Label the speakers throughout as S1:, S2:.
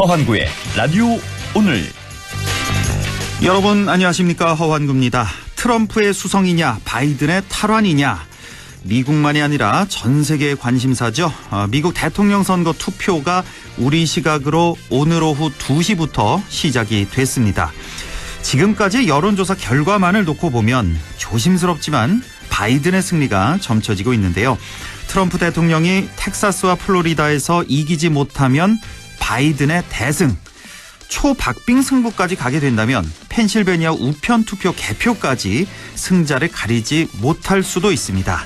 S1: 허환구의 라디오 오늘.
S2: 여러분 안녕하십니까, 허환구입니다. 트럼프의 수성이냐 바이든의 탈환이냐, 미국만이 아니라 전 세계의 관심사죠. 미국 대통령 선거 투표가 우리 시각으로 오늘 오후 2시부터 시작이 됐습니다. 지금까지 여론조사 결과만을 놓고 보면 조심스럽지만 바이든의 승리가 점쳐지고 있는데요. 트럼프 대통령이 텍사스와 플로리다에서 이기지 못하면 바이든의 대승, 초박빙 승부까지 가게 된다면 펜실베니아 우편 투표 개표까지 승자를 가리지 못할 수도 있습니다.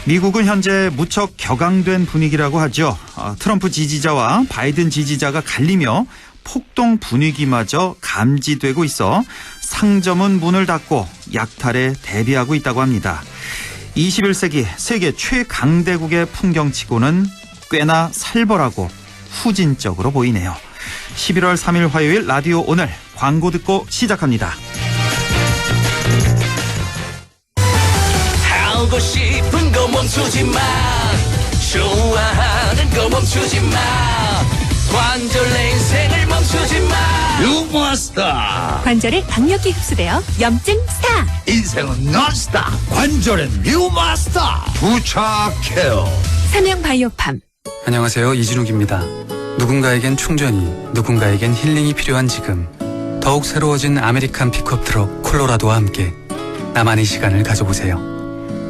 S2: 미국은 현재 무척 격앙된 분위기라고 하죠. 트럼프 지지자와 바이든 지지자가 갈리며 폭동 분위기마저 감지되고 있어 상점은 문을 닫고 약탈에 대비하고 있다고 합니다. 21세기 세계 최강대국의 풍경치고는 꽤나 살벌하고 후진적으로 보이네요. 11월 3일 화요일 라디오 오늘, 광고 듣고 시작합니다.
S3: 하고 싶은 거 멈추지 마. 좋아하는 거 멈추지 마. 관절 내 인생을 멈추지 마. 뉴마스터.
S4: 관절에 강력히 흡수되어 염증 스타.
S3: 인생은 논스타. 관절은 뉴마스터. 부착 케어.
S4: 삼양 바이오팜.
S5: 안녕하세요, 이진욱입니다. 누군가에겐 충전이, 누군가에겐 힐링이 필요한 지금, 더욱 새로워진 아메리칸 픽업 트럭 콜로라도와 함께 나만의 시간을 가져보세요.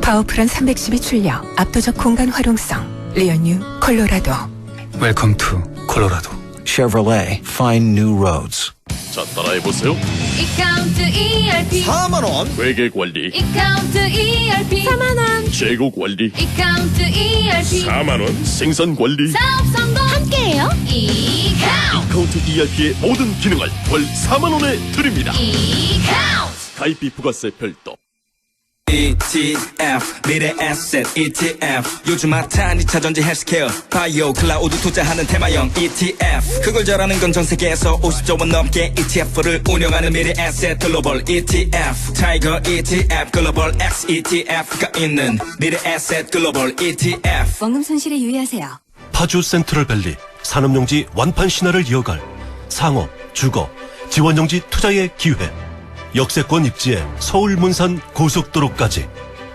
S4: 파워풀한 312 출력, 압도적 공간 활용성, 리어뉴 콜로라도.
S5: 웰컴 투 콜로라도.
S6: Chevrolet, find new roads.
S7: 자, 따라해보세요.
S8: 이카운트 ERP
S7: 4만원 회계관리,
S8: 이카운트 ERP
S4: 4만원
S7: 재고관리,
S8: 이카운트 ERP
S7: 4만원 생산관리.
S8: 사업 성공 함께해요.
S7: 이카운트 ERP의 모든 기능을 월 4만원에 드립니다.
S8: 이카운트
S7: 가입비 부가세 별도.
S3: ETF 미래 에셋 ETF 요즘 핫한 2차 전지 헬스케어 바이오 클라우드 투자하는 테마형 ETF 그걸 잘하는 건 전 세계에서 50조 원 넘게 ETF를 운영하는 미래 에셋 글로벌 ETF 타이거 ETF 글로벌 X ETF가 있는 미래 에셋 글로벌 ETF.
S4: 원금 손실에 유의하세요.
S9: 파주 센트럴밸리 산업용지 완판 신화를 이어갈 상업, 주거, 지원용지 투자의 기회. 역세권 입지에 서울 문산 고속도로까지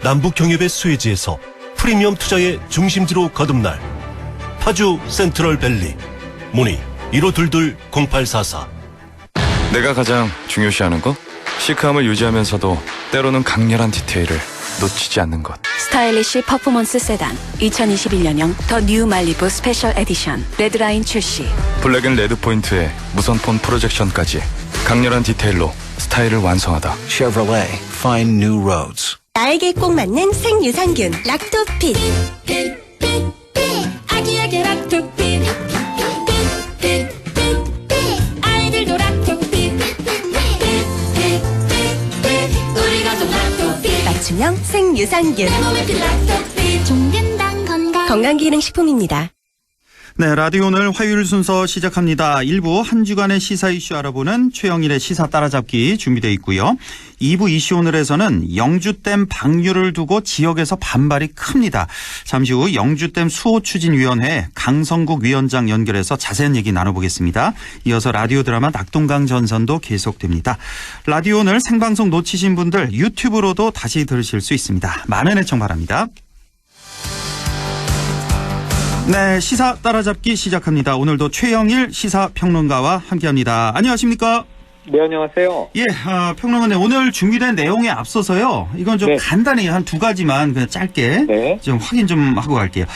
S9: 남북 경협의 수혜지에서 프리미엄 투자의 중심지로 거듭날 파주 센트럴밸리. 문의 1522-0844.
S10: 내가 가장 중요시하는 거? 시크함을 유지하면서도 때로는 강렬한 디테일을 놓치지 않는 것.
S4: 스타일리시 퍼포먼스 세단 2021년형 더 뉴 말리부 스페셜 에디션 레드라인 출시.
S10: 블랙앤레드 포인트에 무선폰 프로젝션까지 강렬한 디테일로 스타일을 완성하다.
S6: Chevrolet, find new roads.
S4: 나에게 꼭 맞는 생유산균 락토핏.
S8: 아기에게 락토핏 아이들도 락토핏 우리 가족 락토핏
S4: 맞춤형 생유산균.
S8: 종근당
S4: 건강기능식품입니다.
S2: 네, 라디오 오늘 화요일 순서 시작합니다. 1부 한 주간의 시사 이슈 알아보는 최영일의 시사 따라잡기 준비되어 있고요. 2부 이슈 오늘에서는 영주댐 방류를 두고 지역에서 반발이 큽니다. 잠시 후 영주댐 수호추진위원회 강성국 위원장 연결해서 자세한 얘기 나눠보겠습니다. 이어서 라디오 드라마 낙동강 전선도 계속됩니다. 라디오 오늘 생방송 놓치신 분들 유튜브로도 다시 들으실 수 있습니다. 많은 애청 바랍니다. 네, 시사 따라잡기 시작합니다. 오늘도 최영일 시사평론가와 함께합니다. 안녕하십니까?
S11: 네, 안녕하세요.
S2: 예, 평론가님, 오늘 준비된 내용에 앞서서요. 이건 좀 간단히 한 두 가지만 그냥 짧게 좀 확인 좀 하고 갈게요.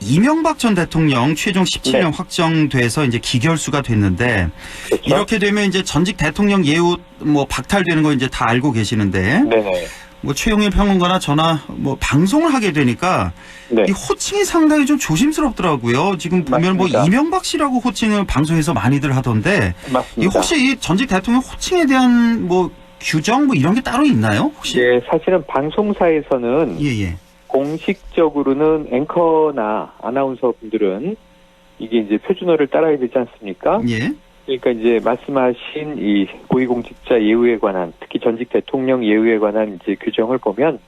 S2: 이명박 전 대통령 최종 17년 확정돼서 이제 기결수가 됐는데, 그렇죠? 이렇게 되면 이제 전직 대통령 예우 박탈되는 거 이제 다 알고 계시는데. 네네. 최영일 평론가나 저나 방송을 하게 되니까 이 호칭이 상당히 좀 조심스럽더라고요. 지금 보면 맞습니다. 이명박 씨라고 호칭을 방송에서 많이들 하던데, 맞습니다. 혹시 이 전직 대통령 호칭에 대한 규정 이런 게 따로 있나요? 혹시?
S11: 예, 사실은 방송사에서는 공식적으로는 앵커나 아나운서 분들은 이게 이제 표준어를 따라야 되지 않습니까? 예. 그러니까 이제 말씀하신 이 고위공직자 예우에 관한, 특히 전직 대통령 예우에 관한 이제 규정을 보면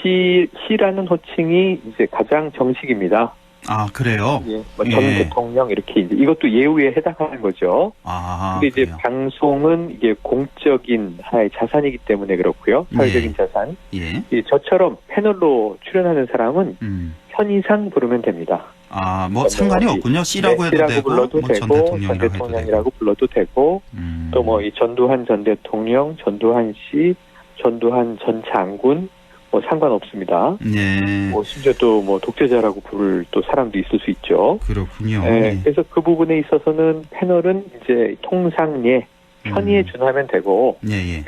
S11: 시라는 호칭이 이제 가장 정식입니다.
S2: 아, 그래요?
S11: 예, 뭐 전 대통령 이렇게 이제 이것도 예우에 해당하는 거죠.
S2: 아,
S11: 근데 이제 방송은 이게 공적인 하나의 자산이기 때문에 그렇고요. 사회적인 자산.
S2: 예.
S11: 저처럼 패널로 출연하는 사람은 현이상 부르면 됩니다.
S2: 아, 뭐 상관이 없군요. C라고 해도 되고,
S11: 불러도
S2: 뭐
S11: 되고, 전 대통령이라고 불러도 되고, 또 뭐 이 전두환 전 대통령, 전두환 씨, 전두환 전 장군, 뭐 상관없습니다.
S2: 네.
S11: 뭐 심지어 또 뭐 독재자라고 부를 또 사람도 있을 수 있죠.
S2: 그렇군요.
S11: 네. 그래서 그 부분에 있어서는 패널은 이제 통상예, 편의에 준하면 되고,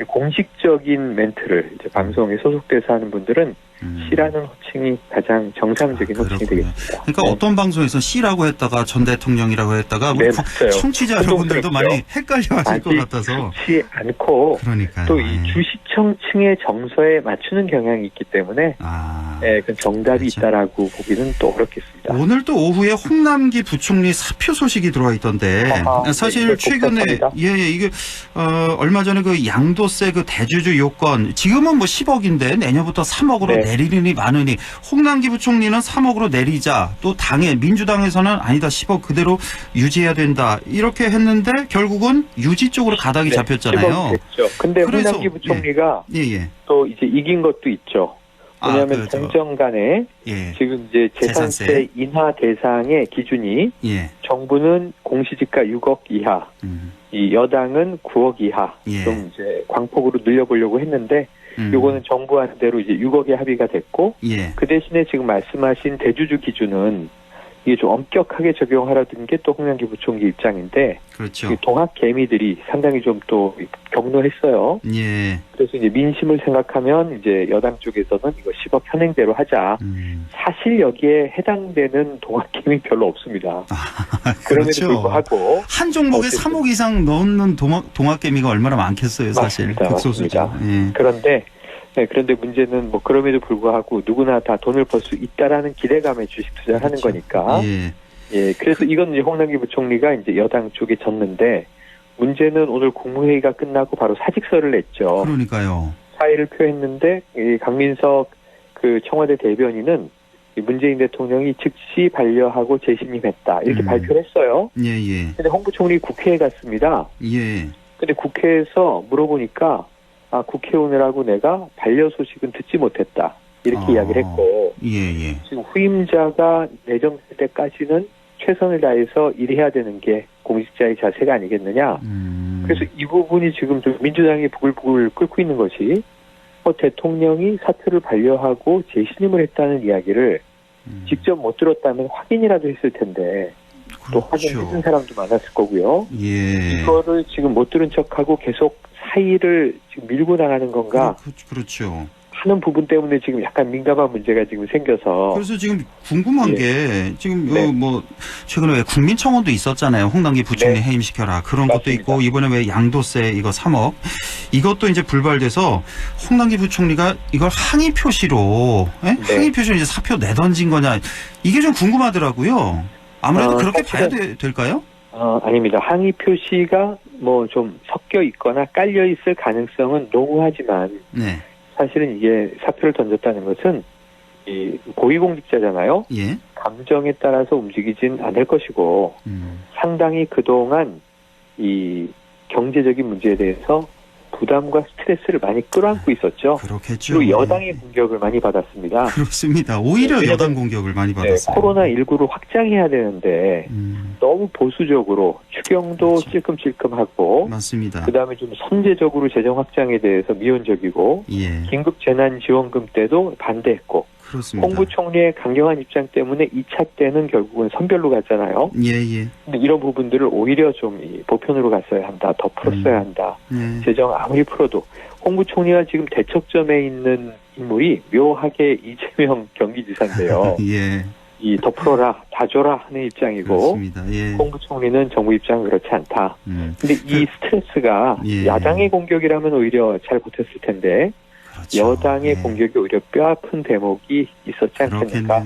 S11: 공식적인 멘트를 이제 방송에 소속돼서 하는 분들은 C라는 호칭이 가장 정상적인 호칭이 되겠습니다.
S2: 그러니까 어떤 방송에서 C라고 했다가 전 대통령이라고 했다가 우리 청취자 여러분들도 많이 헷갈려하실 것 같아서
S11: 그렇지 않고 또 이 주시청층의 정서에 맞추는 경향이 있기 때문에 그 정답이 있다라고 보기는 또 어렵겠습니다.
S2: 오늘 또 오후에 홍남기 부총리 사표 소식이 들어와 있던데 사실 최근에 이게 얼마 전에 그 양도세 그 대주주 요건 지금은 뭐 10억인데 내년부터 3억으로 내리니 많으니 홍남기 부총리는 3억으로 내리자 또 당에 민주당에서는 아니다 10억 그대로 유지해야 된다 이렇게 했는데 결국은 유지 쪽으로 가닥이 잡혔잖아요.
S11: 10억 됐죠. 근데 홍남기 부총리가 또 이제 이긴 것도 있죠. 왜냐하면 당정 간에 지금 이제 재산세 인하 대상의 기준이 정부는 공시지가 6억 이하, 이 여당은 9억 이하 좀 이제 광폭으로 늘려보려고 했는데 요거는 정부안대로 이제 6억에 합의가 됐고 그 대신에 지금 말씀하신 대주주 기준은 이게 좀 엄격하게 적용하라는 게 또 홍남기 부총리 입장인데
S2: 그렇죠.
S11: 동학 개미들이 상당히 좀 또 격노했어요. 그래서 이제 민심을 생각하면 이제 여당 쪽에서는 이거 10억 현행대로 하자. 사실 여기에 해당되는 동학 개미 별로 없습니다. 그럼에도 불구하고
S2: 한 종목에 3억 이상 넣는 동학 개미가 얼마나 많겠어요, 사실. 극소수죠.
S11: 그런데 문제는 뭐 그럼에도 불구하고 누구나 다 돈을 벌 수 있다라는 기대감에 주식 투자를 하는 거니까. 그래서 이건 이제 홍남기 부총리가 이제 여당 쪽에 졌는데 문제는 오늘 국무회의가 끝나고 바로 사직서를 냈죠.
S2: 그러니까요.
S11: 사의를 표했는데 이 강민석 그 청와대 대변인은 문재인 대통령이 즉시 반려하고 재신임했다 이렇게 발표를 했어요. 근데 홍 부총리 국회에 갔습니다. 근데 국회에서 물어보니까 국회의원이라고 내가 반려 소식은 듣지 못했다. 이렇게 이야기를 했고 지금 후임자가 내정될 때까지는 최선을 다해서 일해야 되는 게 공직자의 자세가 아니겠느냐. 그래서 이 부분이 지금 좀 민주당이 부글부글 끓고 있는 것이 대통령이 사표를 반려하고 재신임을 했다는 이야기를 직접 못 들었다면 확인이라도 했을 텐데 또 확인해준 사람도 많았을 거고요. 이거를 지금 못 들은 척하고 계속 사의를 지금 밀고 나가는 건가?
S2: 그렇죠.
S11: 하는 부분 때문에 지금 약간 민감한 문제가 지금 생겨서.
S2: 그래서 지금 궁금한 게 지금 뭐 최근에 왜 국민청원도 있었잖아요. 홍남기 부총리 해임시켜라 그런 것도 있고 이번에 왜 양도세 이거 3억 이것도 이제 불발돼서 홍남기 부총리가 이걸 항의 표시로 항의 표시로 이제 사표 내던진 거냐 이게 좀 궁금하더라고요. 아무래도 그렇게 봐야 될까요?
S11: 아닙니다. 항의 표시가 뭐 좀 섞여 있거나 깔려 있을 가능성은 농후하지만 사실은 이게 사표를 던졌다는 것은 이 고위공직자잖아요. 감정에 따라서 움직이진 않을 것이고 상당히 그동안 이 경제적인 문제에 대해서 부담과 스트레스를 많이 끌어안고 있었죠.
S2: 그렇겠죠.
S11: 그리고 여당의 공격을 많이 받았습니다.
S2: 그렇습니다. 오히려 여당 공격을 많이 받았어요.
S11: 코로나19를 확장해야 되는데 너무 보수적으로 추경도 찔끔찔끔하고
S2: 맞습니다.
S11: 그다음에 좀 선제적으로 재정 확장에 대해서 미온적이고 긴급 재난 지원금 때도 반대했고
S2: 그렇습니다.
S11: 홍 부총리의 강경한 입장 때문에 2차 때는 결국은 선별로 갔잖아요. 근데 이런 부분들을 오히려 좀 보편으로 갔어야 한다. 더 풀었어야 한다. 재정 아무리 풀어도 홍 부총리가 지금 대척점에 있는 인물이 묘하게 이재명 경기지사인데요. 이 더 풀어라, 다 줘라 하는 입장이고 홍 부총리는 정부 입장은 그렇지 않다. 근데 이 스트레스가 야당의 공격이라면 오히려 잘 버텼을 텐데 여당의 공격이 오히려 뼈아픈 대목이 있었지 않습니까?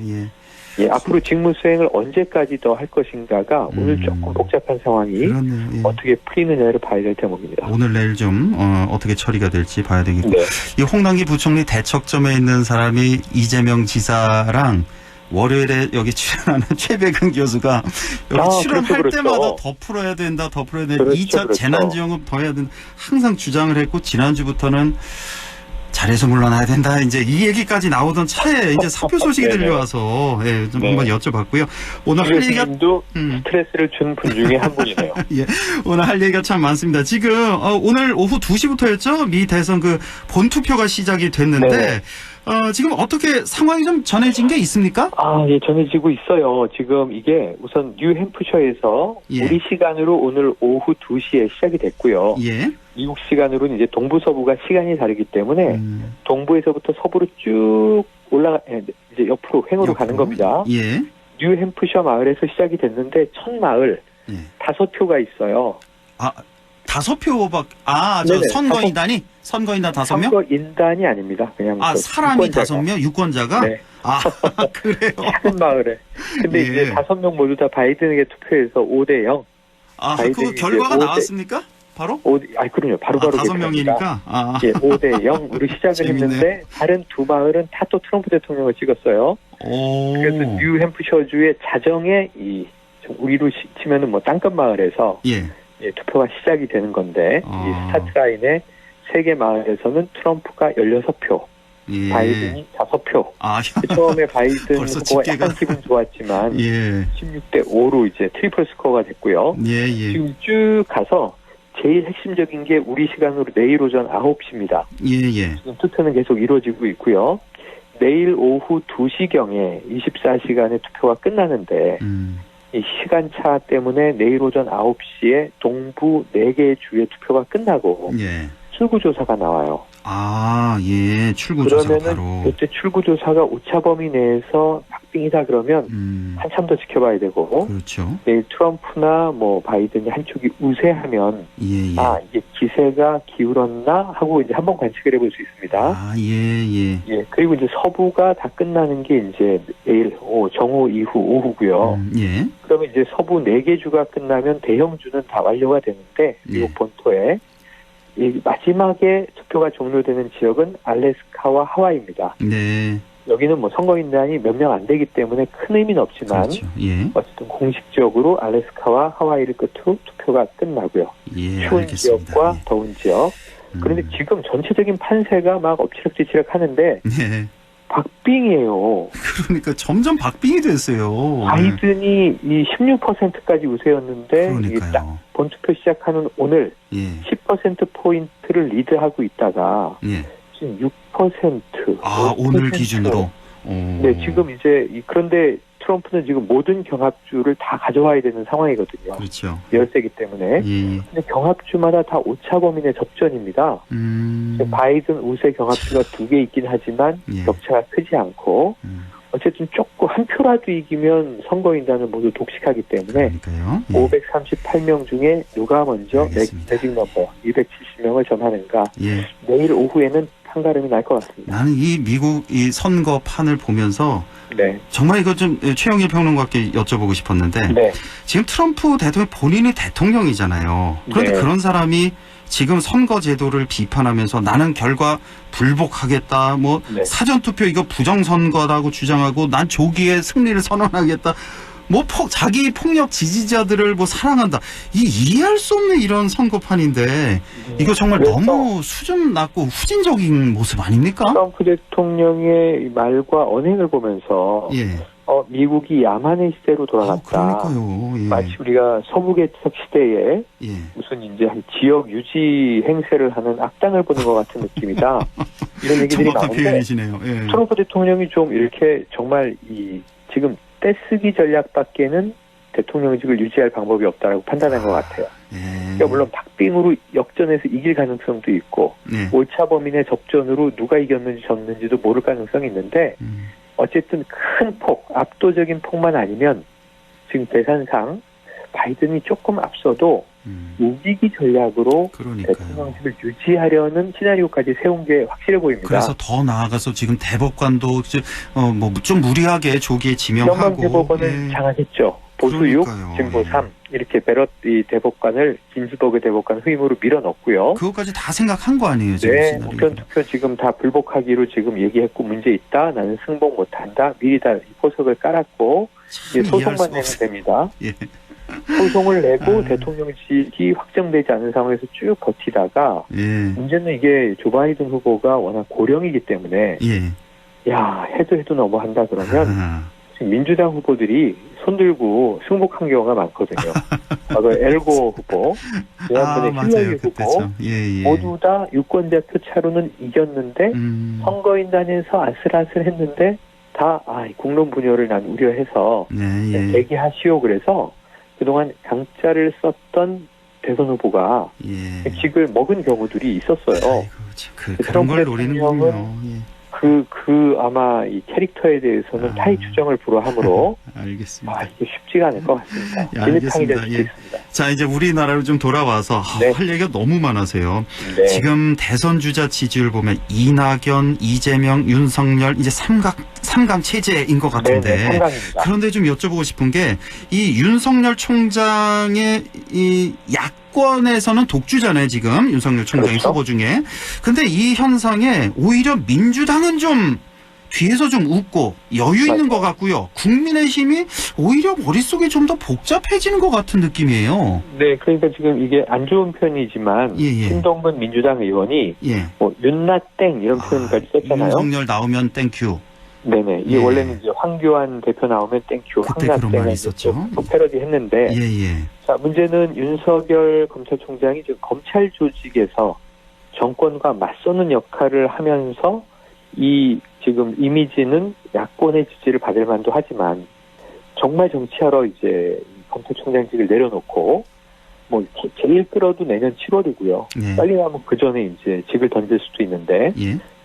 S11: 앞으로 직무 수행을 언제까지 더 할 것인가가 오늘 조금 복잡한 상황이 어떻게 풀리느냐를 봐야 될 대목입니다.
S2: 오늘 내일 좀 어떻게 처리가 될지 봐야 되겠고 이 홍남기 부총리 대척점에 있는 사람이 이재명 지사랑 월요일에 여기 출연하는 최백은 교수가 여기 출연할
S11: 그렇죠.
S2: 때마다 더 풀어야 된다.
S11: 그렇죠,
S2: 2차
S11: 그렇죠.
S2: 재난지원금 더 해야 된다. 항상 주장을 했고 지난주부터는 자리에서 물러나야 된다. 이제 이 얘기까지 나오던 차에 이제 사표 소식이 들려와서 예, 좀 한번 여쭤봤고요. 오늘 할 얘기가
S11: 스트레스를 준 분 중에 한 분이네요.
S2: 예, 오늘 할 얘기가 참 많습니다. 지금 오늘 오후 2시부터였죠. 미 대선 그 본투표가 시작이 됐는데 지금 어떻게 상황이 좀 전해진 게 있습니까?
S11: 예, 전해지고 있어요. 지금 이게 우선 뉴햄프셔에서 우리 시간으로 오늘 오후 2시에 시작이 됐고요.
S2: 예.
S11: 미국 시간으로는 이제 동부 서부가 시간이 다르기 때문에 동부에서부터 서부로 쭉 이제 옆으로 횡으로 가는 겁니다.
S2: 예.
S11: 뉴햄프셔 마을에서 시작이 됐는데 첫 마을 5표가 있어요.
S2: 5표 저 선거인단이? 선거인단 5명?
S11: 선거인단이 아닙니다. 그냥
S2: 사람이 유권자가. 5명? 유권자가?
S11: 네.
S2: 그래요?
S11: 작은 마을에. 근데 이제 5명 모두 다 바이든에게 투표해서 5대0.
S2: 그 결과가 나왔습니까? 바로?
S11: 그럼요. 바로바로.
S2: 5명이니까?
S11: 5대0으로 시작을 했는데, 다른 두 마을은 다 또 트럼프 대통령을 찍었어요. 그래서 뉴햄프셔주의 자정에 우리로 치면은 땅끝 마을에서 투표가 시작이 되는 건데, 이 스타트 라인에 3개 마을에서는 트럼프가 16표, 바이든이 5표. 처음에 바이든 후보가 약간 기분 좋았지만 16대 5로 이제 트리플 스코어가 됐고요. 지금 쭉 가서 제일 핵심적인 게 우리 시간으로 내일 오전 9시입니다. 지금 투표는 계속 이루어지고 있고요. 내일 오후 2시경에 24시간의 투표가 끝나는데 이 시간차 때문에 내일 오전 9시에 동부 4개의 주의 투표가 끝나고 출구조사가 나와요.
S2: 출구조사 바로.
S11: 그러면은 이때 출구조사가 오차 범위 내에서 박빙이다 그러면 한참 더 지켜봐야 되고.
S2: 그렇죠.
S11: 내일 트럼프나 바이든이 한쪽이 우세하면 이게 기세가 기울었나 하고 이제 한번 관측을 해볼 수 있습니다. 그리고 이제 서부가 다 끝나는 게 이제 내일 정오 이후 오후고요. 그러면 이제 서부 4개 주가 끝나면 대형주는 다 완료가 되는데 미국 본토에. 마지막에 투표가 종료되는 지역은 알래스카와 하와이입니다. 여기는 선거인단이 몇 명 안 되기 때문에 큰 의미는 없지만 어쨌든 공식적으로 알래스카와 하와이를 끝으로 투표가 끝나고요. 추운 지역과 더운 지역. 그런데 지금 전체적인 판세가 막 엎치락뒤치락 하는데 박빙이에요.
S2: 그러니까 점점 박빙이 됐어요.
S11: 바이든이 이 16%까지 우세였는데 본투표 시작하는 오늘 10%포인트를 리드하고 있다가 지금 6%.
S2: 오늘 기준으로?
S11: 지금 이제 그런데 트럼프는 지금 모든 경합주를 다 가져와야 되는 상황이거든요.
S2: 그렇죠.
S11: 열세기 때문에. 근데 경합주마다 다 오차범위 내 접전입니다. 바이든 우세 경합주가 2개 있긴 하지만 격차가 크지 않고 어쨌든 조금 한 표라도 이기면 선거인단은 모두 독식하기 때문에 538명 중에 누가 먼저 매직 넘버 270명을 점하는가 내일 오후에는 판가름이 날 것 같습니다.
S2: 나는 이 미국 이 선거판을 보면서 정말 이거 좀 최영일 평론가께 여쭤보고 싶었는데 지금 트럼프 대통령 본인이 대통령이잖아요. 그런데 그런 사람이 지금 선거 제도를 비판하면서 나는 결과 불복하겠다. 사전투표 이거 부정선거라고 주장하고 난 조기에 승리를 선언하겠다. 자기 폭력 지지자들을 사랑한다. 이해할 수 없는 이런 선거판인데 이거 정말 너무 수준 낮고 후진적인 모습 아닙니까?
S11: 트럼프 대통령의 말과 언행을 보면서 미국이 야만의 시대로 돌아갔다. 마치 우리가 서부개척 시대에 무슨 이제 한 지역 유지 행세를 하는 악당을 보는 것 같은 느낌이다. 이런 얘기들이 나오는데 트럼프 대통령이 좀 이렇게 정말 지금 떼쓰기 전략밖에는 대통령직을 유지할 방법이 없다라고 판단한 것 같아요. 그러니까 물론 박빙으로 역전해서 이길 가능성도 있고 오차 범위 내 접전으로 누가 이겼는지 졌는지도 모를 가능성이 있는데 어쨌든 큰 폭, 압도적인 폭만 아니면 지금 계산상 바이든이 조금 앞서도 우기기 전략으로 대통령직을 유지하려는 시나리오까지 세운 게 확실해 보입니다.
S2: 그래서 더 나아가서 지금 대법관도 좀 무리하게 조기에 지명하고.
S11: 연방 대법원은 장악했죠. 보수 6, 진보 3 이렇게 베럿 이 대법관을 긴즈버그 대법관 후임으로 밀어넣고요.
S2: 그것까지 다 생각한 거 아니에요? 지금
S11: 네, 우편 투표 지금 다 불복하기로 지금 얘기했고 문제 있다. 나는 승복 못한다. 미리 다 포석을 깔았고 이제 소송만 내면 됩니다.
S2: 예.
S11: 소송을 내고 대통령직이 확정되지 않은 상황에서 쭉 버티다가 문제는 이게 조 바이든 후보가 워낙 고령이기 때문에 야 해도 너무한다 그러면 지금 민주당 후보들이 손들고 승복한 경우가 많거든요. 과거 엘고 후보, 지난번에 힐러리 후보 모두 다 유권자 표 차로는 이겼는데 선거인단에서 아슬아슬했는데 다 국론 분열을 난 우려해서 대기하시오 그래서 그동안 강짜를 썼던 대선 후보가 직을 먹은 경우들이 있었어요.
S2: 그런 걸 노리는군요.
S11: 아마 이 캐릭터에 대해서는 타의 추정을 불허하므로
S2: 알겠습니다.
S11: 이게 쉽지가 않을 것 같습니다. 진흙탕이 될 수도 있습니다.
S2: 자, 이제 우리나라로 좀 돌아와서 할 얘기가 너무 많아서요. 지금 대선 주자 지지율 보면 이낙연, 이재명, 윤석열 이제 삼강 체제인 것 같은데 그런데 좀 여쭤보고 싶은 게 이 윤석열 총장의 이 야권에서는 독주잖아요, 지금 윤석열 총장이 후보 중에. 근데 이 현상에 오히려 민주당은 좀 뒤에서 좀 웃고 여유 있는 것 같고요. 국민의힘이 오히려 머릿속에 좀 더 복잡해지는 것 같은 느낌이에요.
S11: 네, 그러니까 지금 이게 안 좋은 편이지만 신동근 민주당 의원이 뭐 윤나 땡 이런 표현까지 썼잖아요.
S2: 윤석열 나오면 땡큐.
S11: 네네. 이게 원래는 이제 황교안 대표 나오면 땡큐,
S2: 그때 그런 말이 있었죠.
S11: 또 패러디 했는데. 자, 문제는 윤석열 검찰총장이 지금 검찰 조직에서 정권과 맞서는 역할을 하면서 이 지금 이미지는 야권의 지지를 받을 만도 하지만 정말 정치하러 이제 검찰총장직을 내려놓고 뭐 제일 끌어도 내년 7월이고요. 빨리 가면 그 전에 이제 직을 던질 수도 있는데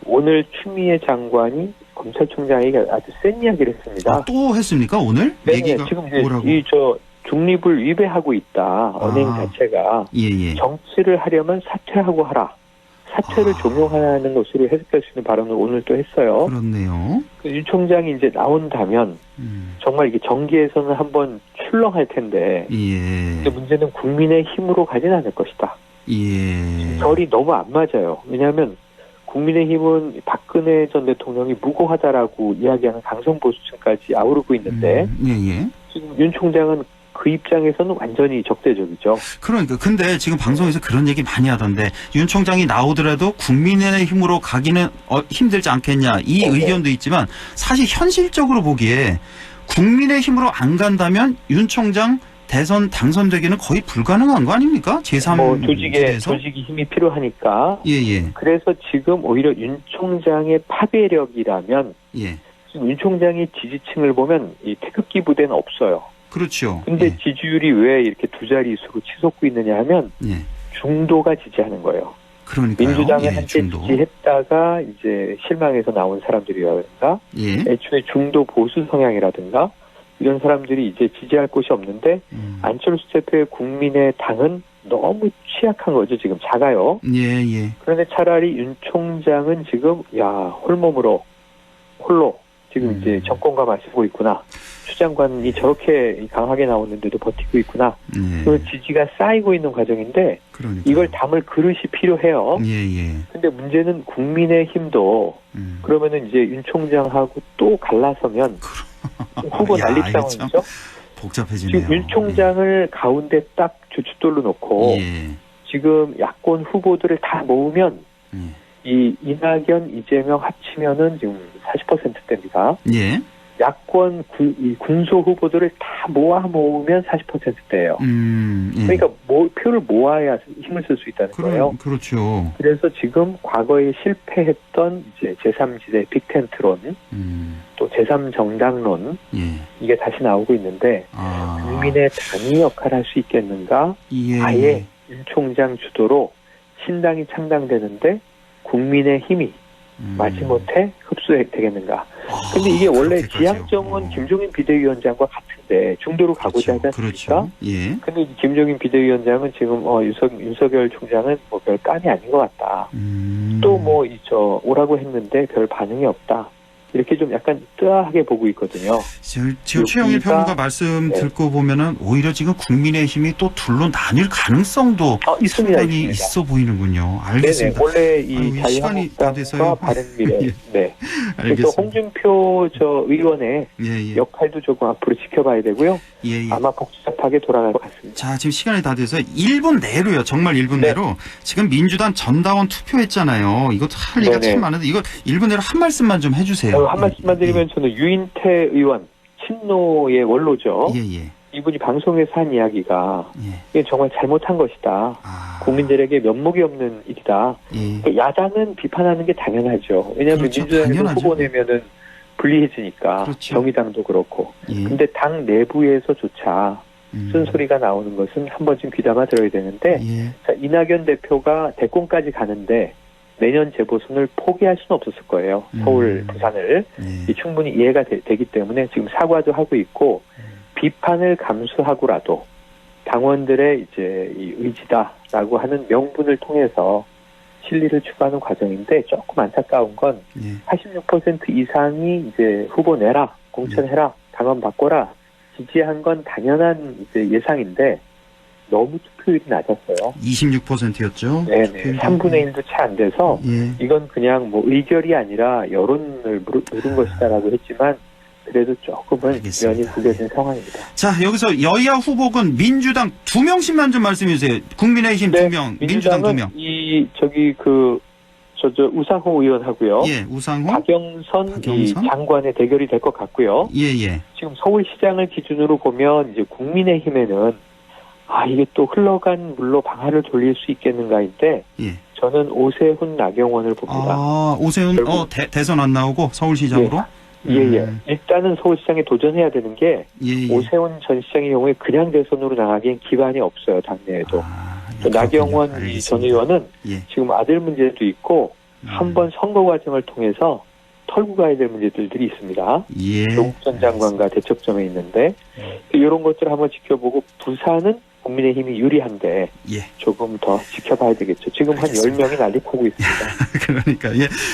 S11: 오늘 추미애 장관이 검찰총장에게 아주 센 이야기를 했습니다.
S2: 또 했습니까 오늘?
S11: 네, 지금 이제 중립을 위배하고 있다. 언행 자체가 정치를 하려면 사퇴하고 하라. 사퇴를 종용하는 것으로 해석할 수 있는 발언을 오늘 또 했어요.
S2: 그렇네요.
S11: 윤 총장이 이제 나온다면 정말 이게 정계에서는 한번 출렁할 텐데 근데 문제는 국민의 힘으로 가진 않을 것이다. 결이 너무 안 맞아요. 왜냐하면 국민의힘은 박근혜 전 대통령이 무고하다라고 이야기하는 강성보수층까지 아우르고 있는데 지금 윤 총장은 그 입장에서는 완전히 적대적이죠.
S2: 그러니까 근데 지금 방송에서 그런 얘기 많이 하던데 윤 총장이 나오더라도 국민의힘으로 가기는 힘들지 않겠냐 이 의견도 있지만 사실 현실적으로 보기에 국민의힘으로 안 간다면 윤 총장 대선 당선되기는 거의 불가능한 거 아닙니까? 제3
S11: 조직이 힘이 필요하니까. 그래서 지금 오히려 윤 총장의 파괴력이라면 지금 윤 총장의 지지층을 보면 이 태극기 부대는 없어요.
S2: 그렇죠.
S11: 근데 지지율이 왜 이렇게 두 자릿수로 치솟고 있느냐 하면 중도가 지지하는 거예요.
S2: 그러니까요.
S11: 민주당을 한때 지지했다가 이제 실망해서 나온 사람들이라든가 애초에 중도 보수 성향이라든가 이런 사람들이 이제 지지할 곳이 없는데 안철수 대표의 국민의당은 너무 취약한 거죠. 지금 작아요. 그런데 차라리 윤 총장은 지금 홀로 지금 이제 정권과 맞서고 있구나. 추 장관이 저렇게 강하게 나오는데도 버티고 있구나. 그 지지가 쌓이고 있는 과정인데 이걸 담을 그릇이 필요해요. 근데 문제는 국민의힘도 그러면은 이제 윤 총장하고 또 갈라서면 후보 난립 상황이죠.
S2: 복잡해지네요.
S11: 지금 윤 총장을 가운데 딱 주춧돌로 놓고 지금 야권 후보들을 다 모으면 이 이낙연, 이재명 합치면은 지금 40%대입니다. 야권 군소 후보들을 다 모으면 40%대예요. 그러니까 표를 모아야 힘을 쓸 수 있다는 거예요.
S2: 그렇죠.
S11: 그래서 지금 과거에 실패했던 이제 제3지대 빅텐트론, 또 제3정당론 이게 다시 나오고 있는데 국민의 당이 역할을 할 수 있겠는가? 아예 윤 총장 주도로 신당이 창당되는데 국민의 힘이 마지못해 흡수되겠는가. 근데 이게 원래 지향점은 김종인 비대위원장과 같은데 중도로 가고자 하지 않습니까? 근데 김종인 비대위원장은 지금 윤석열 총장은 뭐 별 깜이 아닌 것 같다. 또 오라고 했는데 별 반응이 없다. 이렇게 좀 약간 뜨아하게 보고 있거든요.
S2: 지금 최영일 평론가 말씀 듣고 보면은 오히려 지금 국민의힘이 또 둘로 나뉠 가능성도
S11: 있습니다.
S2: 있어 보이는군요. 알겠습니다.
S11: 네네. 원래 이 자유한국당과 바른미래, 네. 그래서 홍준표 의원의 역할도 조금 앞으로 지켜봐야 되고요. 아마 복잡하게 돌아갈 것 같습니다.
S2: 자, 지금 시간이 다 돼서 1분 내로요. 정말 1분 내로. 지금 민주당 전당원 투표했잖아요. 이것도 할 얘기가 참 많은데 이거 1분 내로 한 말씀만 좀 해주세요.
S11: 한 말씀만 드리면 저는 유인태 의원, 친노의 원로죠. 이분이 방송에서 한 이야기가 이게 정말 잘못한 것이다. 국민들에게 면목이 없는 일이다. 야당은 비판하는 게 당연하죠. 왜냐하면 민주당에서 후보 내면은 불리해지니까. 그렇죠. 정의당도 그렇고. 근데 당 내부에서조차 쓴소리가 나오는 것은 한 번쯤 귀담아 들어야 되는데 자, 이낙연 대표가 대권까지 가는데 내년 재보선을 포기할 수는 없었을 거예요. 서울, 부산을. 충분히 이해가 되기 때문에 지금 사과도 하고 있고 비판을 감수하고라도 당원들의 이제 이 의지다라고 하는 명분을 통해서 실리를 추구하는 과정인데 조금 안타까운 건 86% 이상이 이제 후보 내라, 공천해라, 당원 바꿔라 지지한 건 당연한 이제 예상인데 너무 투표율이 낮았어요.
S2: 26%였죠.
S11: 네네. 3분의 1도 채 안 돼서 이건 그냥 뭐 의결이 아니라 여론을 누른 것이다라고 했지만 그래도 조금은 면이 구겨진 상황입니다.
S2: 자, 여기서 여야 후보군 민주당 2명씩만 좀 말씀해 주세요. 국민의힘 2명, 민주당 2명.
S11: 우상호 의원하고요.
S2: 우상호.
S11: 박영선 장관의 대결이 될 것 같고요. 지금 서울시장을 기준으로 보면 이제 국민의힘에는 이게 또 흘러간 물로 방아를 돌릴 수 있겠는가인데 저는 오세훈 나경원을 봅니다.
S2: 오세훈 대선 안 나오고 서울시장으로?
S11: 일단은 서울시장에 도전해야 되는 게 오세훈 전 시장의 경우에 그냥 대선으로 나가기엔 기반이 없어요. 당내에도. 나경원 전 의원은 지금 아들 문제도 있고 한번 선거 과정을 통해서 털고 가야 될 문제들이 있습니다. 조국 전 장관과 대척점에 있는데 이런 것들을 한번 지켜보고 부산은 국민의힘이 유리한데 조금 더 지켜봐야 되겠죠. 지금 한 10명이 난립하고 있습니다.
S2: 그러니까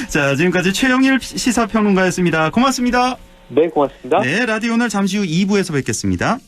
S2: 자, 지금까지 최영일 시사평론가였습니다. 고맙습니다.
S11: 네, 고맙습니다.
S2: 네, 라디오 오늘 잠시 후 2부에서 뵙겠습니다.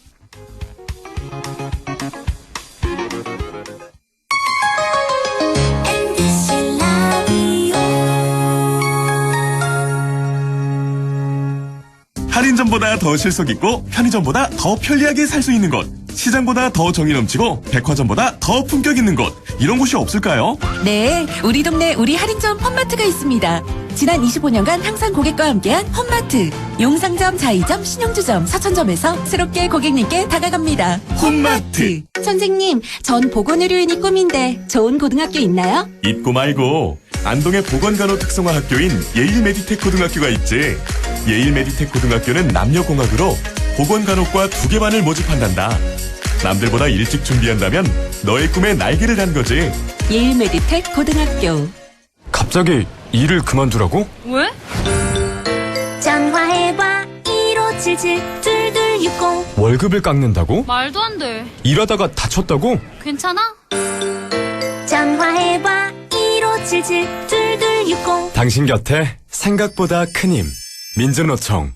S7: 할인점보다 더 실속 있고 편의점보다 더 편리하게 살 수 있는 곳, 시장보다 더 정이 넘치고 백화점보다 더 품격 있는 곳, 이런 곳이 없을까요?
S12: 네, 우리 동네 우리 할인점 홈마트가 있습니다. 지난 25년간 항상 고객과 함께한 홈마트. 용상점, 자이점, 신용주점, 서천점에서 새롭게 고객님께 다가갑니다. 홈마트. 선생님, 전 보건의료인이 꿈인데 좋은 고등학교 있나요?
S7: 있고 말고 안동의 보건간호 특성화 학교인 예일메디텍 고등학교가 있지. 예일메디텍 고등학교는 남녀공학으로 보건간호과 2개 반을 모집한단다. 남들보다 일찍 준비한다면 너의 꿈에 날개를 단 거지.
S12: 예일메디텍 고등학교.
S13: 갑자기 일을 그만두라고?
S8: 왜? 전화해봐 1577-2260.
S13: 월급을 깎는다고?
S8: 말도 안 돼.
S13: 일하다가 다쳤다고?
S8: 괜찮아? 전화해봐 1577-2260.
S13: 당신 곁에 생각보다 큰 힘. 민주노총.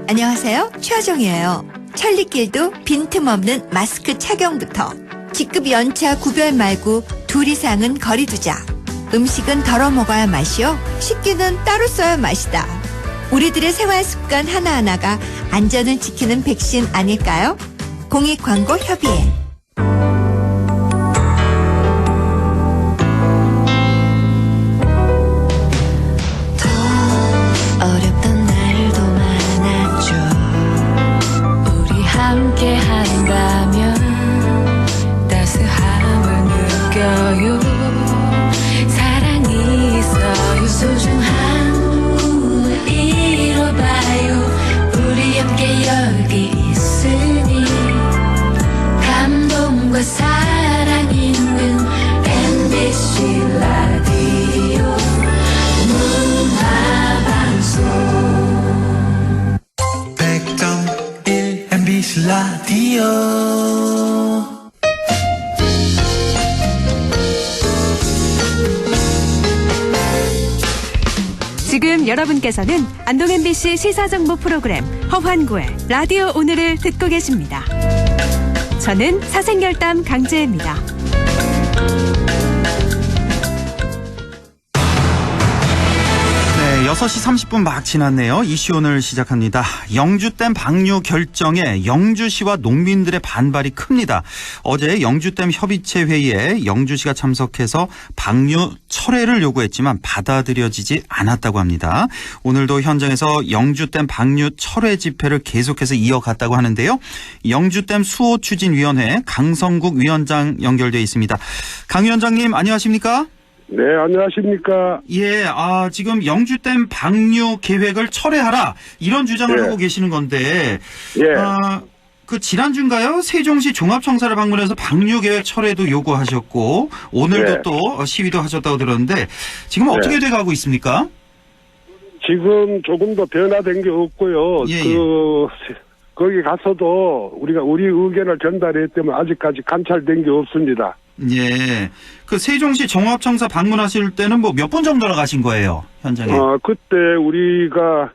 S14: 안녕하세요. 최하정이에요. 천리길도 빈틈없는 마스크 착용부터 직급 연차 구별 말고 둘 이상은 거리 두자. 음식은 덜어 먹어야 맛이요. 식기는 따로 써야 맛이다. 우리들의 생활 습관 하나하나가 안전을 지키는 백신 아닐까요? 공익광고협의회.
S15: 어렵던 날도 많았죠. 우리 함께 한다면 따스함을 느껴요. 사랑이 있어요. 소중한 꿈을 이뤄봐요. 우리 함께 여기 있으니 감동과 사랑 있는 MBC 라디오 문화방송
S16: 100.1 MBC 라디오 지금 여러분께서는 안동 MBC 시사정보 프로그램 허환구의 라디오 오늘을 듣고 계십니다. 저는 사생결담 강지혜입니다.
S2: 네, 6시 30분 막 지났네요. 이슈 오늘 시작합니다. 영주댐 방류 결정에 영주시와 농민들의 반발이 큽니다. 어제 영주댐 협의체 회의에 영주시가 참석해서 방류 철회를 요구했지만 받아들여지지 않았다고 합니다. 오늘도 현장에서 영주댐 방류 철회 집회를 계속해서 이어갔다고 하는데요. 영주댐 수호추진위원회 강성국 위원장 연결되어 있습니다. 강 위원장님 안녕하십니까?
S17: 네, 안녕하십니까?
S2: 예, 지금 영주댐 방류 계획을 철회하라 이런 주장을 하고 계시는 건데, 그 지난주인가요? 세종시 종합청사를 방문해서 방류 계획 철회도 요구하셨고 오늘도 또 시위도 하셨다고 들었는데 지금 어떻게 돼가고 있습니까?
S17: 지금 조금 더 변화된 게 없고요. 거기 가서도 우리 의견을 전달했다면 아직까지 관찰된 게 없습니다.
S2: 예. 그 세종시 종합청사 방문하실 때는 뭐 몇 분 정도나 가신 거예요, 현장에?
S17: 그때 우리가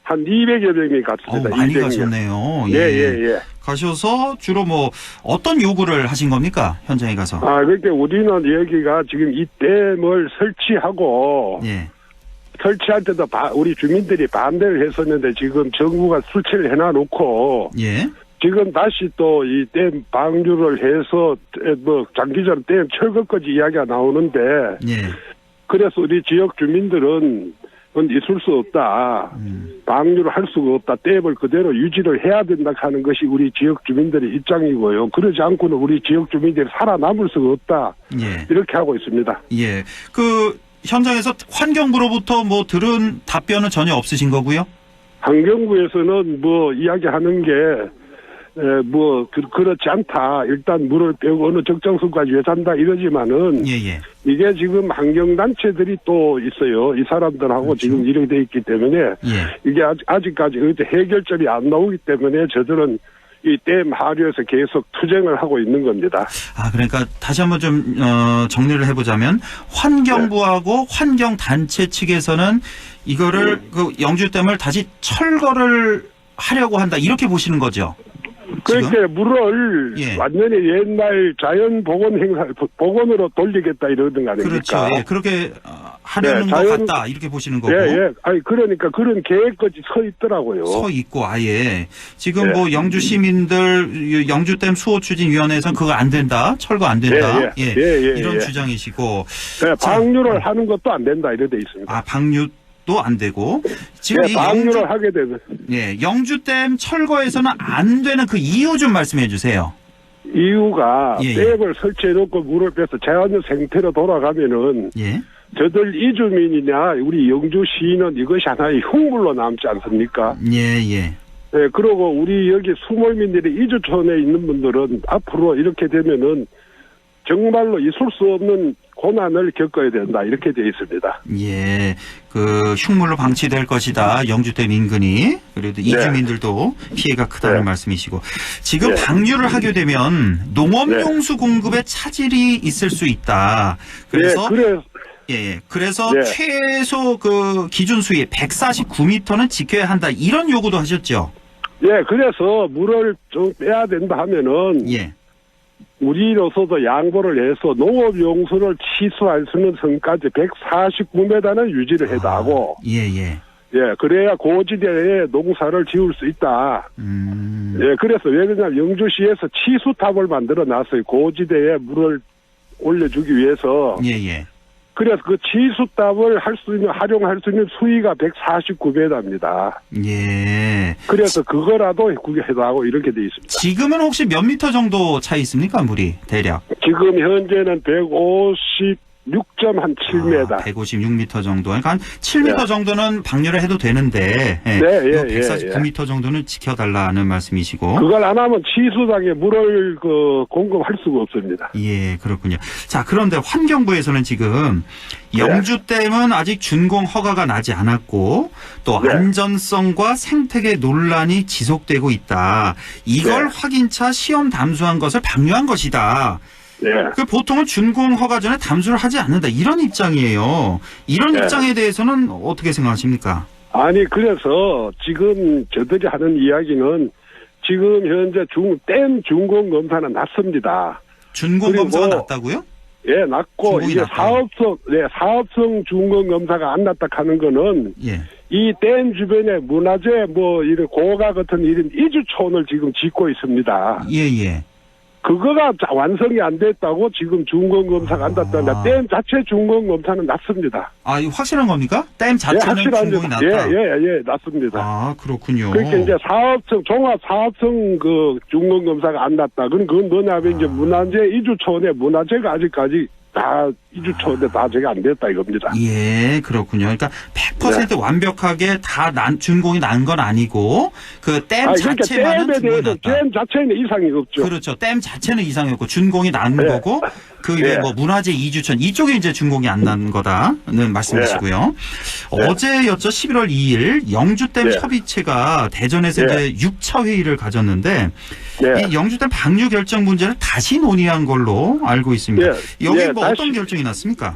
S17: 한 200여 명이 갔습니다.
S2: 많이 200명. 가셨네요.
S17: 예.
S2: 가셔서 주로 뭐 어떤 요구를 하신 겁니까, 현장에 가서?
S17: 그러니까 우리는 여기가 지금 이 댐을 설치하고, 설치할 때도 우리 주민들이 반대를 했었는데 지금 정부가 수치를 해놔놓고, 지금 다시 또 이 댐 방류를 해서 뭐 장기적으로 댐 철거까지 이야기가 나오는데 그래서 우리 지역 주민들은 그건 있을 수 없다. 방류를 할 수가 없다. 댐을 그대로 유지를 해야 된다 하는 것이 우리 지역 주민들의 입장이고요. 그러지 않고는 우리 지역 주민들이 살아남을 수가 없다. 이렇게 하고 있습니다.
S2: 예. 그 현장에서 환경부로부터 뭐 들은 답변은 전혀 없으신 거고요?
S17: 환경부에서는 뭐 이야기하는 게 그렇지 않다. 일단 물을 빼고 어느 적정수까지 외산다 이러지만은 이게 지금 환경단체들이 또 있어요. 이 사람들하고 지금 이렇게 돼 있기 때문에 이게 아직까지 해결점이 안 나오기 때문에 저들은 이 댐 하류에서 계속 투쟁을 하고 있는 겁니다.
S2: 그러니까 다시 한번 좀 정리를 해보자면 환경부하고 환경단체 측에서는 이거를 그 영주댐을 다시 철거를 하려고 한다 이렇게 보시는 거죠?
S17: 그러니까 물을 완전히 옛날 자연 복원으로 돌리겠다 이러는 거 아닙니까?
S2: 그렇죠. 그렇게 하려는 것 같다 이렇게 보시는 거고.
S17: 아니 그러니까 그런 계획까지 서 있더라고요.
S2: 서 있고 아예 지금 뭐 영주 시민들 영주댐 수호추진위원회에서는 그거 안 된다, 철거 안 된다. 이런 주장이시고.
S17: 방류를 하는 것도 안 된다 이래 돼 있습니다.
S2: 방류도 안 되고 지금 이
S17: 방류를 하게 되면
S2: 영주댐 철거에서는 안 되는 그 이유 좀 말씀해 주세요.
S17: 이유가 댐을 설치해놓고 물을 빼서 자연의 생태로 돌아가면은 저들 이주민이냐 우리 영주 시인은 이것이 하나의 흉물로 남지 않습니까? 그리고 우리 여기 수몰민들이 이주촌에 있는 분들은 앞으로 이렇게 되면은 정말로 있을 수 없는 고난을 겪어야 된다 이렇게 되어 있습니다.
S2: 그 흉물로 방치될 것이다. 영주댐 인근이. 그래도 이주민들도 피해가 크다는 말씀이시고 지금 방류를 하게 되면 농업용수 공급에 차질이 있을 수 있다. 그래서 그래서 최소 그 기준 수위 149m는 지켜야 한다. 이런 요구도 하셨죠.
S17: 그래서 물을 좀 빼야 된다 하면은 우리로서도 양보를 해서 농업용수를 취수할 수 있는 선까지 149m는 유지를 해야 하고 그래야 고지대에 농사를 지을 수 있다. 그래서 왜 그러냐면 영주시에서 취수탑을 만들어 놨어요. 고지대에 물을 올려주기 위해서. 그래서 그 취수탑을 활용할 수 있는 수위가 149m입니다. 그래서 그거라도 구경해달라고 이렇게 돼 있습니다.
S2: 지금은 혹시 몇 미터 정도 차이 있습니까, 물이 대략?
S17: 지금 현재는 156.7m.
S2: 156m 정도. 그러니까 한 7m 정도는 방류를 해도 되는데 149m 정도는 지켜달라는 말씀이시고.
S17: 그걸 안 하면 취수장에 물을 공급할 수가 없습니다.
S2: 그렇군요. 자, 그런데 환경부에서는 지금 영주댐은 아직 준공 허가가 나지 않았고 또 안전성과 생태계 논란이 지속되고 있다. 이걸 확인차 시험 담수한 것을 방류한 것이다. 그 보통은 준공 허가 전에 담수를 하지 않는다 이런 입장이에요. 이런 입장에 대해서는 어떻게 생각하십니까?
S17: 아니 그래서 지금 저들이 하는 이야기는 지금 현재 댐 준공 검사는 낮습니다.
S2: 준공 검사가 낮다고요?
S17: 예, 낮고 이게
S2: 낮다요?
S17: 사업성 준공 검사가 안 낮다 하는 거는 이 댐 주변에 문화재 이런 고가 같은 이런 이주촌을 지금 짓고 있습니다.
S2: 예.
S17: 그거가 완성이 안 됐다고 지금 준공 검사가 안 났다는데 댐 자체 준공 검사는 낮습니다.
S2: 아, 이거 확실한 겁니까? 댐 자체는 준공이 낮다.
S17: 예, 낮습니다.
S2: 아, 그렇군요.
S17: 그러니까 이제 종합 사업성 그 준공 검사가 안 났다. 그건 뭐냐면 이제 문화재 이주촌에 문화재가 아직까지 다 이주촌에 다 제가 안 됐다 이겁니다.
S2: 예, 그렇군요. 그러니까 100% 완벽하게 다 준공이 난 건 아니고 그 댐 자체만은 준공이 났다.
S17: 댐 자체는 이상이 없죠.
S2: 그렇죠. 댐 자체는 이상이 없고 준공이 난 거고 그 문화재 이주촌 이쪽에 이제 준공이 안 난 거다는 말씀이시고요. 어제였죠. 11월 2일 영주댐 협의체가 대전에서 이제 6차 회의를 가졌는데 이 영주댐 방류 결정 문제를 다시 논의한 걸로 알고 있습니다. 여기 어떤 결정이 났습니까?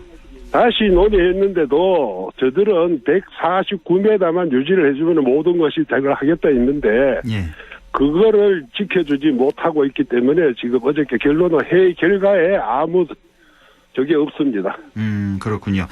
S17: 다시 논의했는데도 저들은 149m만 유지를 해주면 모든 것이 대걸 하겠다 했는데 그거를 지켜주지 못하고 있기 때문에 지금 어저께 결론은 회의 결과에 아무 적이 없습니다.
S2: 그렇군요.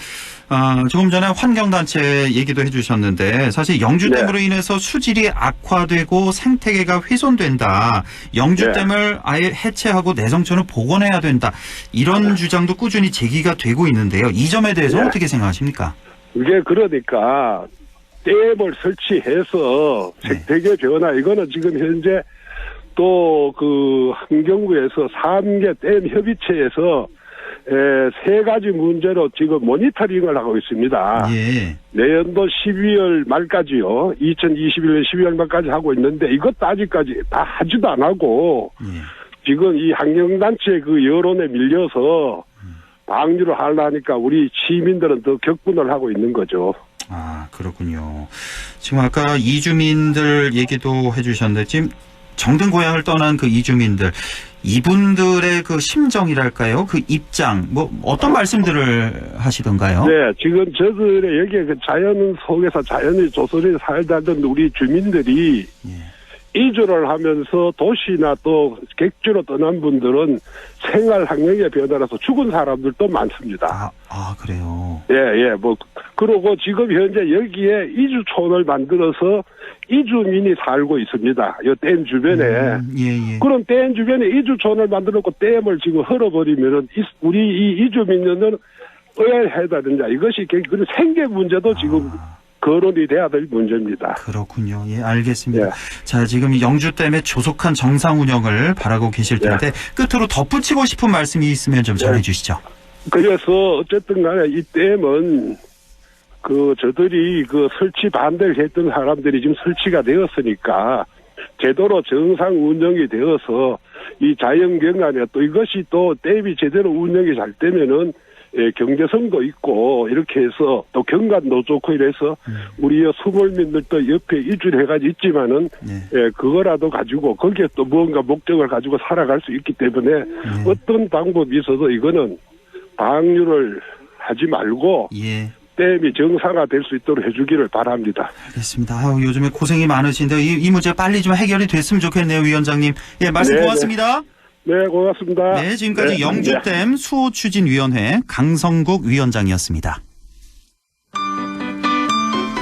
S2: 조금 전에 환경단체 얘기도 해주셨는데 사실 영주댐으로 인해서 수질이 악화되고 생태계가 훼손된다. 영주댐을 아예 해체하고 내성천을 복원해야 된다. 이런 주장도 꾸준히 제기가 되고 있는데요. 이 점에 대해서 어떻게 생각하십니까?
S17: 이게 그러니까 댐을 설치해서 생태계 변화 이거는 지금 현재 또 그 환경부에서 3개 댐 협의체에서 3가지 문제로 지금 모니터링을 하고 있습니다. 내년도 12월 말까지요. 2021년 12월 말까지 하고 있는데 이것도 아직까지 다 하지도 안 하고 지금 이 환경단체 그 여론에 밀려서 방류를 하려니까 우리 시민들은 더 격분을 하고 있는 거죠.
S2: 아, 그렇군요. 지금 아까 이주민들 얘기도 해주셨는데 지금 정든 고향을 떠난 그 이주민들 이분들의 그 심정이랄까요? 그 입장 어떤 말씀들을 하시던가요?
S17: 네, 지금 저들의 여기에 그 자연 속에서 자연의 조선에 살다던 우리 주민들이 이주를 하면서 도시나 또 객지로 떠난 분들은 생활 환경의 변화라서 죽은 사람들도 많습니다.
S2: 아, 그래요?
S17: 예. 그러고 지금 현재 여기에 이주촌을 만들어서 이주민이 살고 있습니다. 이 댐 주변에. 그럼 댐 주변에 이주촌을 만들어놓고 댐을 지금 헐어버리면은 우리 이 이주민들은 어떻게 해야 되느냐. 이것이 그런 생계 문제도 지금 거론이 돼야 될 문제입니다.
S2: 그렇군요. 예, 알겠습니다. 자, 지금 영주댐의 조속한 정상 운영을 바라고 계실 텐데 끝으로 덧붙이고 싶은 말씀이 있으면 좀 전해주시죠.
S17: 그래서 어쨌든 간에 이 댐은 저들이 설치 반대를 했던 사람들이 지금 설치가 되었으니까 제대로 정상 운영이 되어서 이 자연경관에 또 이것이 또 댐이 제대로 운영이 잘 되면은 경제성도 있고 이렇게 해서 또 경관도 좋고 이래서 우리 수몰민들도 옆에 이주를 해가지고 있지만은 그거라도 가지고 거기에 또 무언가 목적을 가지고 살아갈 수 있기 때문에 어떤 방법이 있어도 이거는 방류를 하지 말고 댐이 정상화될 수 있도록 해주기를 바랍니다.
S2: 알겠습니다. 요즘에 고생이 많으신데 이 문제 빨리 좀 해결이 됐으면 좋겠네요, 위원장님. 예, 말씀 고맙습니다.
S17: 네, 고맙습니다.
S2: 네, 지금까지 영주댐 수호추진위원회 강성국 위원장이었습니다.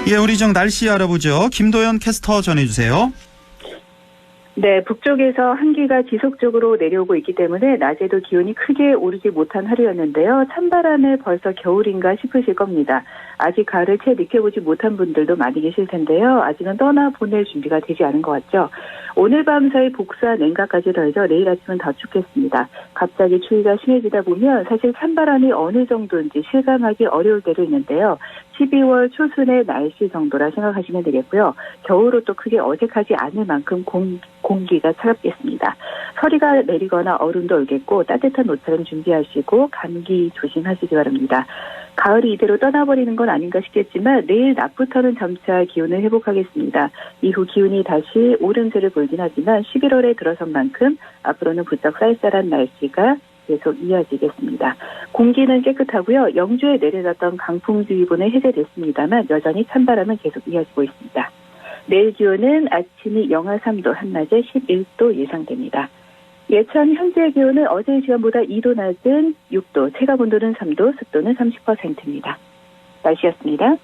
S2: 예, 우리 좀 날씨 알아보죠. 김도연 캐스터 전해주세요.
S18: 네, 북쪽에서 한기가 지속적으로 내려오고 있기 때문에 낮에도 기온이 크게 오르지 못한 하루였는데요. 찬바람에 벌써 겨울인가 싶으실 겁니다. 아직 가을을 채 느껴보지 못한 분들도 많이 계실 텐데요. 아직은 떠나보낼 준비가 되지 않은 것 같죠. 오늘 밤 사이 복사 냉각까지 더해져 내일 아침은 더 춥겠습니다. 갑자기 추위가 심해지다 보면 사실 찬바람이 어느 정도인지 실감하기 어려울 때도 있는데요. 12월 초순의 날씨 정도라 생각하시면 되겠고요. 겨울로 또 크게 어색하지 않을 만큼 공기가 차갑겠습니다. 서리가 내리거나 얼음도 얼겠고 따뜻한 옷차림 준비하시고 감기 조심하시기 바랍니다. 가을이 이대로 떠나버리는 건 아닌가 싶겠지만 내일 낮부터는 점차 기온을 회복하겠습니다. 이후 기온이 다시 오름세를 보이긴 하지만 11월에 들어선 만큼 앞으로는 부쩍 쌀쌀한 날씨가 계속 이어지겠습니다. 공기는 깨끗하고요. 영주에 내려졌던 강풍주의보는 해제됐습니다만 여전히 찬바람은 계속 이어지고 있습니다. 내일 기온은 아침이 영하 3도, 한낮에 11도 예상됩니다. 예천 현재 기온은 어제 시간보다 2도 낮은 6도, 체감온도는 3도, 습도는 30%입니다. 날씨였습니다.